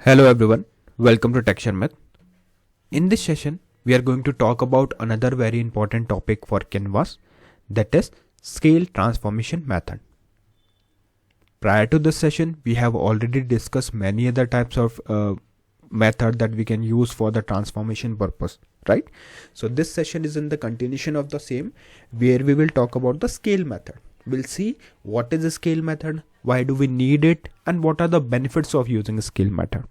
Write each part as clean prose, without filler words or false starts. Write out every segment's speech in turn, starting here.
Hello everyone, welcome to Sharmit. In this session, we are going to talk about another very important topic for Canvas, that is scale transformation method. Prior to this session, we have already discussed many other types of method that we can use for the transformation purpose, right? So this session is in the continuation of the same, where we will talk about the scale method. We'll see what is the scale method, why do we need it, and what are the benefits of using a scale method.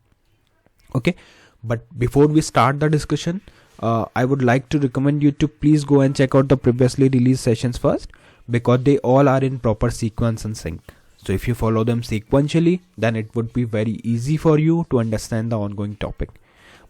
Okay, but before we start the discussion, I would like to recommend you to please go and check out the previously released sessions first, because they all are in proper sequence and sync. So if you follow them sequentially, then it would be very easy for you to understand the ongoing topic.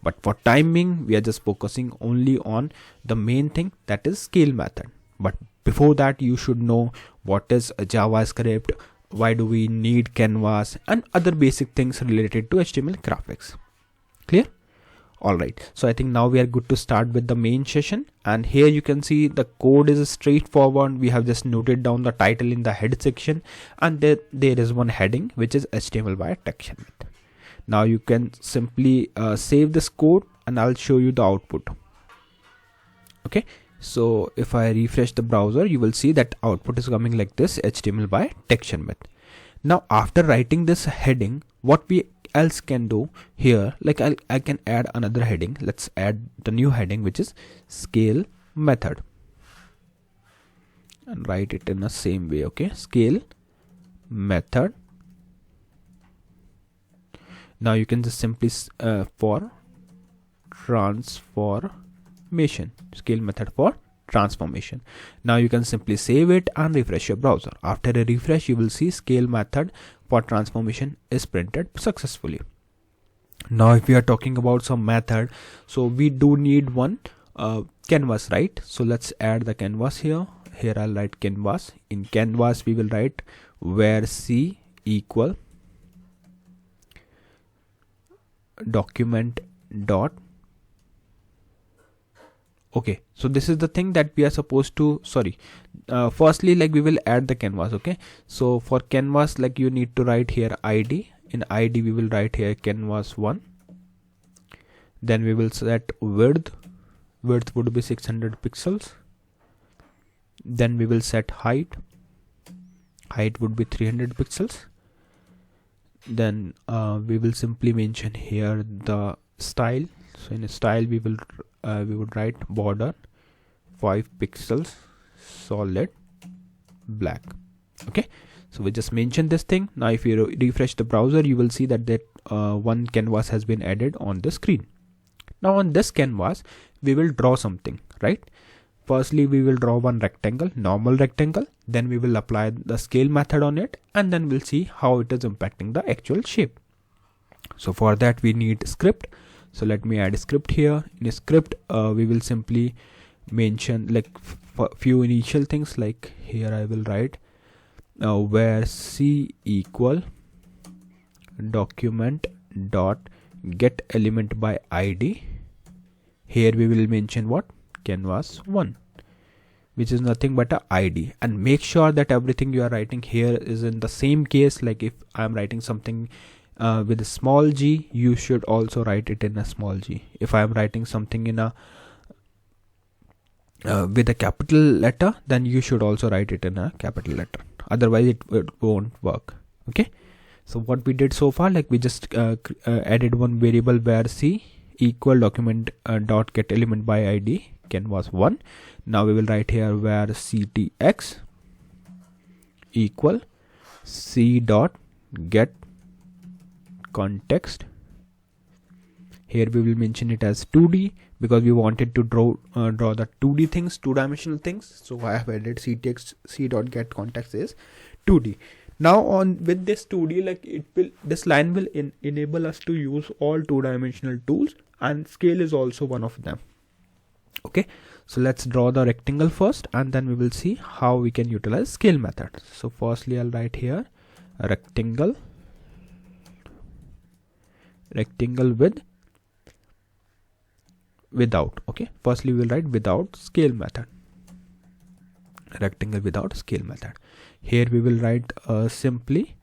But for time being, we are just focusing only on the main thing, that is scale method. But before that, you should know what is JavaScript, why do we need Canvas, and other basic things related to HTML graphics. Clear? Alright, so I think now we are good to start with the main session, and here you can see the code is straightforward. We have just noted down the title in the head section, and there is one heading which is HTML by Sharmit. Now you can simply save this code and I'll show you the output. Okay, so if I refresh the browser, you will see that output is coming like this, HTML by Sharmit. Now after writing this heading, what we else can do here, like I can add another heading. Let's add the new heading, which is scale method, and write it in the same way. Okay, scale method. Now you can just simply for transformation, scale method for transformation. Now you can simply save it and refresh your browser. After a refresh, you will see scale method for transformation is printed successfully. Now if we are talking about some method, so we do need one canvas, right? So let's add the canvas here. Here I'll write canvas. In canvas we will write where C equal document dot. Okay, so this is the thing that we are supposed to, firstly, like we will add the canvas. Okay, so for canvas, like you need to write here id. In id we will write here canvas1. Then we will set width would be 600 pixels. Then we will set height would be 300 pixels. Then we will simply mention here the style. So in a style we would write border 5 pixels solid black. Okay, so we just mentioned this thing. Now if you refresh the browser, you will see that one canvas has been added on the screen. Now on this canvas we will draw something, right? Firstly we will draw one rectangle, normal rectangle. Then we will apply the scale method on it, and then we'll see how it is impacting the actual shape. So for that we need script. So let me add a script here. In a script we will simply mention like few initial things, like here I will write where C equal document dot get element by ID. Here we will mention what? Canvas1, which is nothing but a ID, and make sure that everything you are writing here is in the same case. Like if I am writing something with a small g, you should also write it in a small g. If I am writing something in a with a capital letter, then you should also write it in a capital letter. Otherwise it won't work. Okay, so what we did so far, like we just added one variable where C equal document dot get element by ID canvas1. Now we will write here where ctx equal C dot get context. Here we will mention it as 2D because we wanted to draw the 2D things, two-dimensional things. So I have added ctx c dot get context is 2D. Now on with this 2D, like this line will enable us to use all two-dimensional tools, and scale is also one of them. Okay, so let's draw the rectangle first, and then we will see how we can utilize scale method. So firstly I'll write here a rectangle with without. Okay, firstly we will write without scale method, rectangle without scale method. Here we will write simply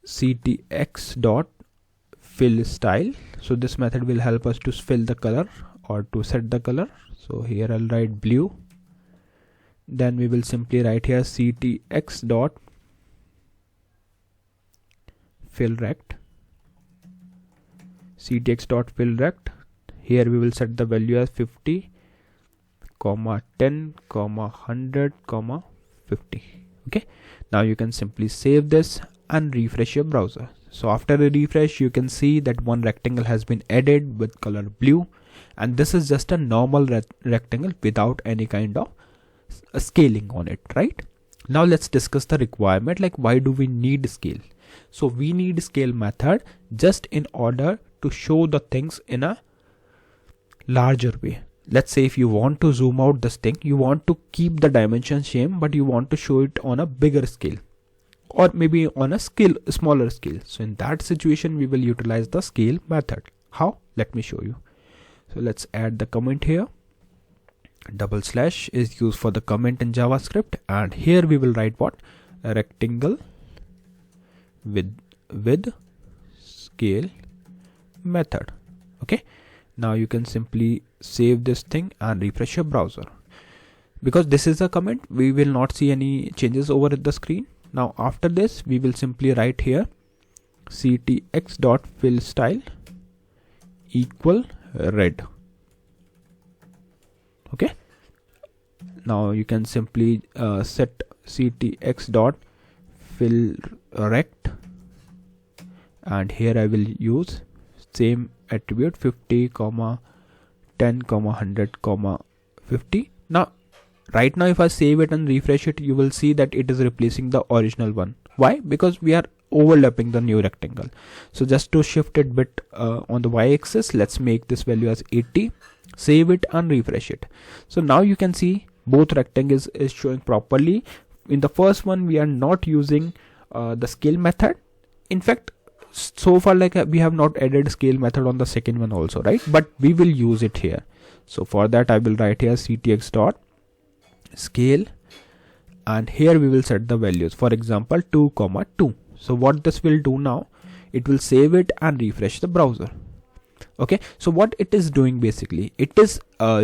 ctx dot fill style. So this method will help us to fill the color or to set the color. So here I'll write blue. Then we will simply write here ctx dot fill rect. ctx dot fill rect. Here we will set the value as 50, 10, 100, 50. Okay. Now you can simply save this and refresh your browser. So after a refresh, you can see that one rectangle has been added with color blue, and this is just a normal rectangle without any kind of scaling on it, right? Now let's discuss the requirement, like why do we need scale? So we need scale method just in order to show the things in a larger way. Let's say if you want to zoom out this thing, you want to keep the dimension same, but you want to show it on a bigger scale, or maybe on a smaller scale. So in that situation, we will utilize the scale method. How? Let me show you. So let's add the comment here. Double slash is used for the comment in JavaScript, and here we will write what? A rectangle with scale method. Okay. Now you can simply save this thing and refresh your browser. Because this is a comment, we will not see any changes over the screen. Now after this, we will simply write here ctx dot fill style equal red. Okay. Now you can simply set ctx dot fill rect, and here I will use same attribute 50, 10, 100, 50. Now right now if I save it and refresh it, you will see that it is replacing the original one. Why? Because we are overlapping the new rectangle. So just to shift it bit on the y-axis, let's make this value as 80, save it and refresh it. So now you can see both rectangles is showing properly. In the first one, we are not using the scale method. In fact, so far like we have not added scale method on the second one also, right? But we will use it here. So for that I will write here ctx dot scale, and here we will set the values, for example 2, 2. So what this will do now, it will save it and refresh the browser. Okay, so what it is doing basically, it is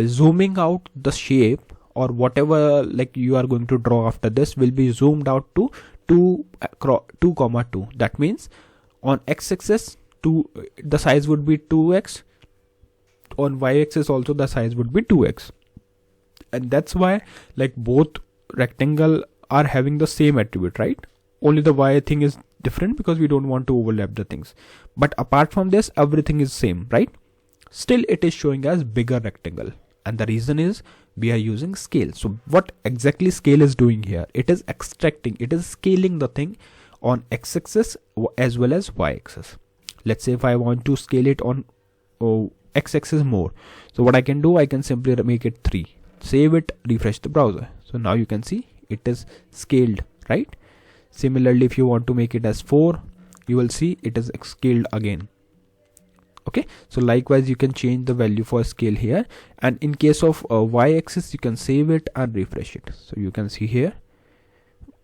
zooming out the shape or whatever like you are going to draw after this will be zoomed out to 2, 2. That means on x-axis the size would be 2x, on y-axis also the size would be 2x, and that's why like both rectangle are having the same attribute, right? Only the y thing is different because we don't want to overlap the things, but apart from this everything is same, right? Still it is showing as bigger rectangle, and the reason is we are using scale. So what exactly scale is doing here, it is extracting, it is scaling the thing on x-axis as well as y-axis. Let's say if I want to scale it on x-axis more, so what I can do, I can simply make it 3, save it, refresh the browser. So now you can see it is scaled, right? Similarly, if you want to make it as 4, you will see it is scaled again. Okay, so likewise you can change the value for scale here, and in case of y-axis you can save it and refresh it. So you can see here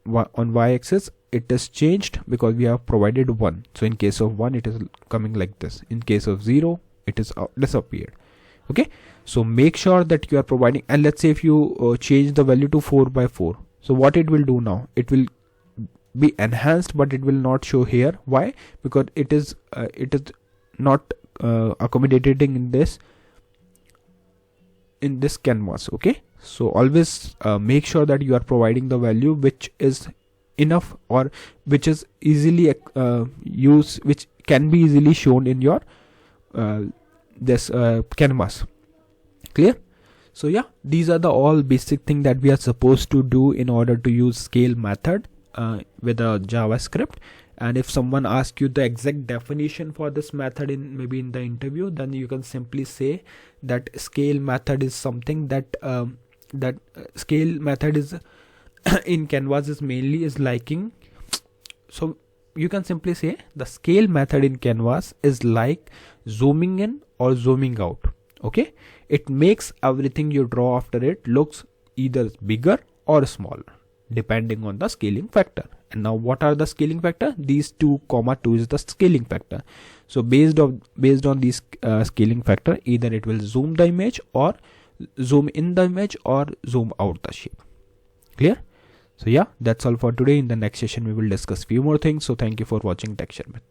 on y-axis it is changed because we have provided 1. So in case of 1 it is coming like this, in case of 0 it is disappeared. Okay, so make sure that you are providing, and let's say if you change the value to 4x4, so what it will do now, it will be enhanced but it will not show here. Why? Because it is not accommodating in this canvas. Okay, so always make sure that you are providing the value which is enough or which is easily which can be easily shown in your this canvas. Clear? So yeah, these are the all basic thing that we are supposed to do in order to use scale method with a JavaScript. And if someone asks you the exact definition for this method in maybe in the interview, then you can simply say that scale method is something that scale method is in canvas is mainly is liking. So you can simply say the scale method in canvas is like zooming in or zooming out. Okay, it makes everything you draw after it looks either bigger or smaller depending on the scaling factor. And now what are the scaling factor? These 2,2 is the scaling factor. So based on these scaling factor, either it will zoom the image or zoom in the image or zoom out the shape. Clear? So yeah, that's all for today. In the next session we will discuss few more things. So thank you for watching Tech Sharmit.